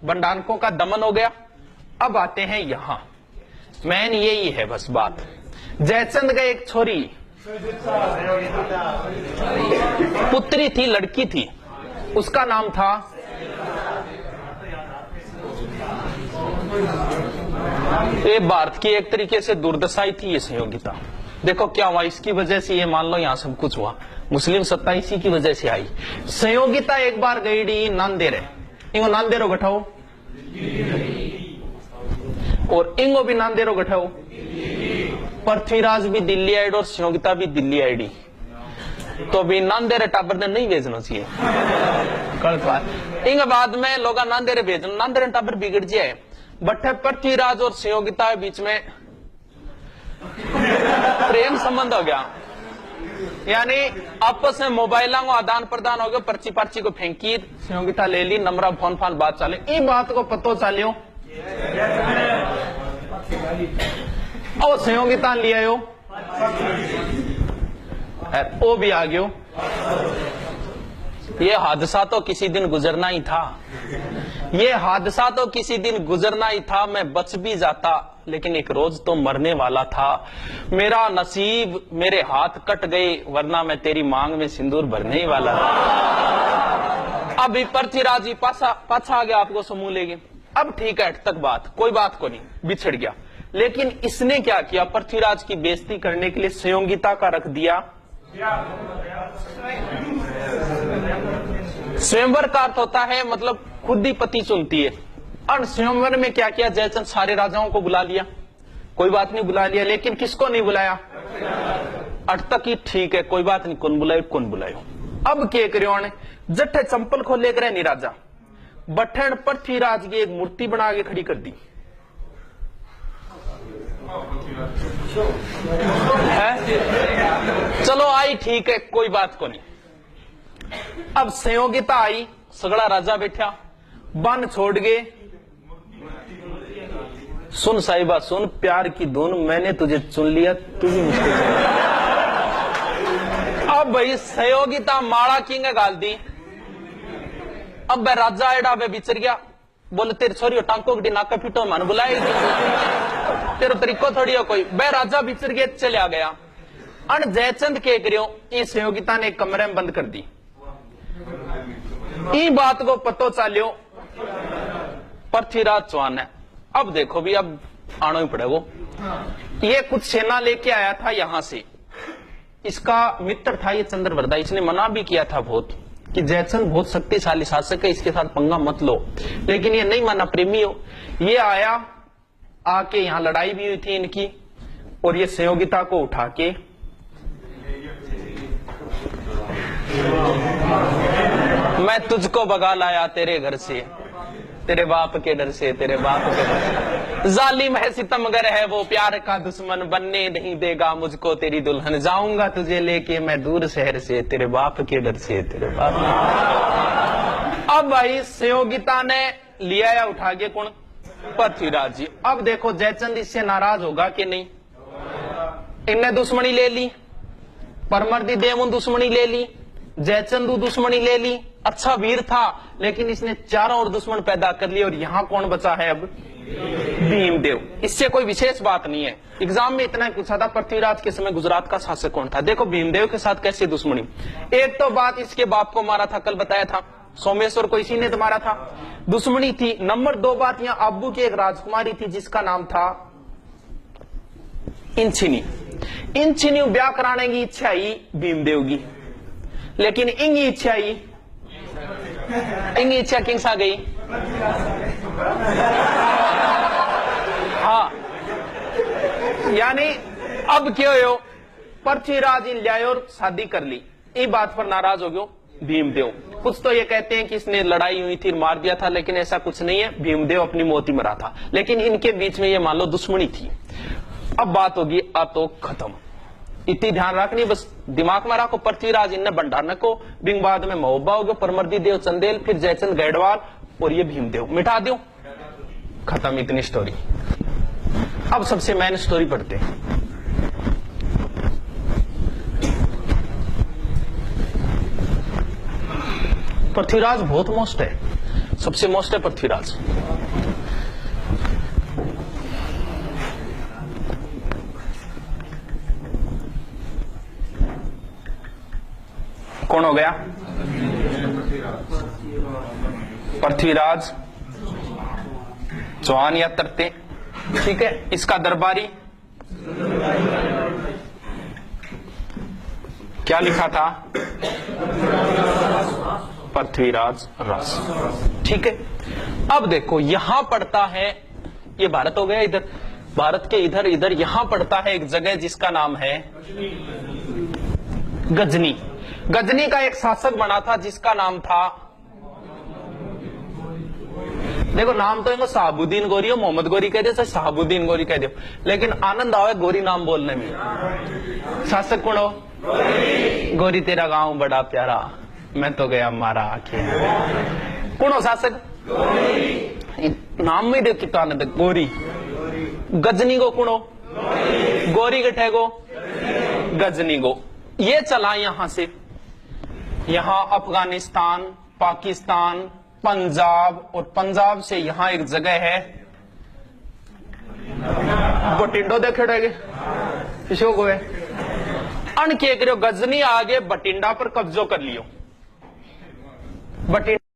बंडानकों का दमन हो गया। अब आते हैं यहां, मैन यही है बस बात। जयचंद का एक छोरी पुत्री थी, लड़की थी, उसका नाम था ये भारत की एक तरीके से दुर्दशाई थी ये संयोगिता। देखो क्या हुआ इसकी वजह से, ये मान लो यहां सब कुछ हुआ, मुस्लिम सत्ता इसी की वजह से आई। संयोगिता एक बार गई नांदेड़, इंगो नांदेरो गठाओ और इंगो भी नांदेरो गठाओ। पृथ्वीराज भी दिल्ली आईडी और संयोगिता भी दिल्ली आईडी, तो अभी नांदेरे टाबर ने नहीं भेजना चाहिए कल इंग बाद में लोग नांदेरे भेजना, नांदेरे टाबर बिगड़ जाए। बट पृथ्वीराज और संयोगिता के बीच में प्रेम संबंध हो गया, यानी आपस में मोबाइल को आदान प्रदान हो गया, पर्ची पर्ची को फेंकी, संयोगिता ले ली, नंबर फोन फान बात चाले, ये बात को पतो चालियो और संयोगिता ले आयो, वो भी आ गयो। ये हादसा तो किसी दिन गुजरना ही था, ये हादसा तो किसी दिन गुजरना ही था। मैं बच भी जाता लेकिन एक रोज तो मरने वाला था। मेरा नसीब मेरे हाथ कट गए वरना मैं तेरी मांग में सिंदूर भरने ही वाला था। अभी पृथ्वीराज जी पाछा आ गया, आपको समूह लेंगे। अब ठीक है, तक बात कोई बात को नहीं, बिछड़ गया। लेकिन इसने क्या किया, पृथ्वीराज की बेइज्जती करने के लिए संयोगिता का रख दिया स्वयंवर का अर्थ होता है मतलब खुद ही पति चुनती है। और स्वयंवर में क्या किया, जयचंद सारे राजाओं को बुला लिया, कोई बात नहीं बुला लिया, लेकिन किसको नहीं बुलाया, अट तक ही ठीक है कोई बात नहीं, कौन बुलायो कौन बुलायो। अब क्या करियो ने जट्ठे चंपल खोले करे नहीं राजा, बठन पृथ्वीराज की एक मूर्ति बना के खड़ी कर दी है? चलो आई ठीक है कोई बात को नहीं। अब संयोगिता आई, सगड़ा राजा बैठा, बन छोड़ गए, सुन साहिबा सुन प्यार की धुन, मैंने तुझे चुन लिया तू भी मुझको चुन। अब भाई संयोगिता माड़ा किंग गाल दी। अब वह राजा एडा वे बिचर गया, बोले तेरे छोरी टांको की नाका फिटो मन बुलाए तेरे तरीको थोड़ी हो कोई। वह राजा बिचर गया, चला गया। अन जयचंद के करियो, इस संयोगिता ने एक कमरे में बंद कर दी। ई बात को पतो चालियो पृथ्वीराज चौहान है। अब देखो भी अब आना ही पड़ेगा। ये कुछ सेना लेके आया था यहां से, इसका मित्र था ये चंद्रवर्धा, इसने मना भी किया था बहुत कि जयचंद बहुत शक्तिशाली शासक है, इसके साथ पंगा मत लो, लेकिन ये नहीं माना, प्रेमी हो। ये आया, आके यहां लड़ाई भी हुई थी इनकी, और ये संयोगिता को उठा के मैं तुझको भगा लाया तेरे घर से, तेरे बाप के डर से, तेरे बाप के डर से। जालिम है सितमगर है वो, प्यार का दुश्मन बनने नहीं देगा मुझको तेरी दुल्हन, जाऊंगा तुझे लेके मैं दूर शहर से, तेरे बाप के डर से, तेरे बाप। अब भाई संयोगिता ने लिया या उठा के कौन, पृथ्वीराज जी। अब देखो जयचंद इससे नाराज होगा कि नहीं, इनने दुश्मनी ले ली, परमर्दी देव दुश्मनी ले ली, जयचंदू दुश्मनी ले ली। अच्छा वीर था लेकिन इसने चारों और दुश्मन पैदा कर लिए, और यहां कौन बचा है अब, भीमदेव। इससे कोई विशेष बात नहीं है, एग्जाम में इतना ही पूछा था पृथ्वीराज के समय गुजरात का शासक कौन था। देखो भीमदेव के साथ कैसी दुश्मनी। एक तो बात इसके बाप को मारा था, कल बताया था, सोमेश्वर को इसी ने तो मारा था, दुश्मनी थी। नंबर 2 बात, यहाँ अब्बू की एक राजकुमारी थी जिसका नाम था इंचिनी। इंचिनी ब्याह कराने की इच्छा आई भीमदेव की, लेकिन इंगी इच्छा आई, इंगी इच्छा किंग्स आ गई। हाँ यानी अब क्या हो, पृथ्वीराज इन लिया और शादी कर ली। इस बात पर नाराज हो गयो भीमदेव। कुछ तो ये कहते हैं कि इसने लड़ाई हुई थी मार दिया था, लेकिन ऐसा कुछ नहीं है, भीमदेव अपनी मोती मरा था, लेकिन इनके बीच में ये मान लो दुश्मनी थी। अब बात होगी अब तो खत्म, इतनी ध्यान रखनी बस दिमाग में रखो। पृथ्वीराज इनने भंडारन को, बिंग बाद में महोबा हो गया, परमर्दी देव चंदेल, फिर जयचंद गैडवाल और ये भीमदेव, मिटा दो, खत्म इतनी स्टोरी। अब सबसे मेन स्टोरी पढ़ते हैं। पृथ्वीराज बहुत मस्त है, सबसे मोस्ट है पृथ्वीराज। कौन हो गया? पृथ्वीराज चौहान या तरते। ठीक है, इसका दरबारी क्या लिखा था? पृथ्वीराज रस। ठीक है, अब देखो यहां पड़ता है, ये भारत हो गया, इधर भारत के इधर इधर यहां पड़ता है एक जगह जिसका नाम है गजनी। गजनी का एक शासक बना था जिसका नाम था, देखो नाम तो इनको शहाबुद्दीन गोरी हो, मोहम्मद गोरी कह दो, शहाबुद्दीन गोरी कह दो, लेकिन आनंद आवे गोरी नाम बोलने में। शासक कौन हो? गोरी तेरा गांव बड़ा प्यारा, मैं तो गया मारा आंखें। कौन हो शासक? नाम में देखो कितना आनंद, गोरी। गजनी को कौन हो? गोरी के ठेगो गजनी को। ये चला यहां से, यहां अफगानिस्तान, पाकिस्तान, पंजाब, और पंजाब से यहां एक जगह है बटिंडो, देखे रहेगे किसी को है अन के करो, गजनी आगे बटिंडा पर कब्जो कर लियो। बटिंडा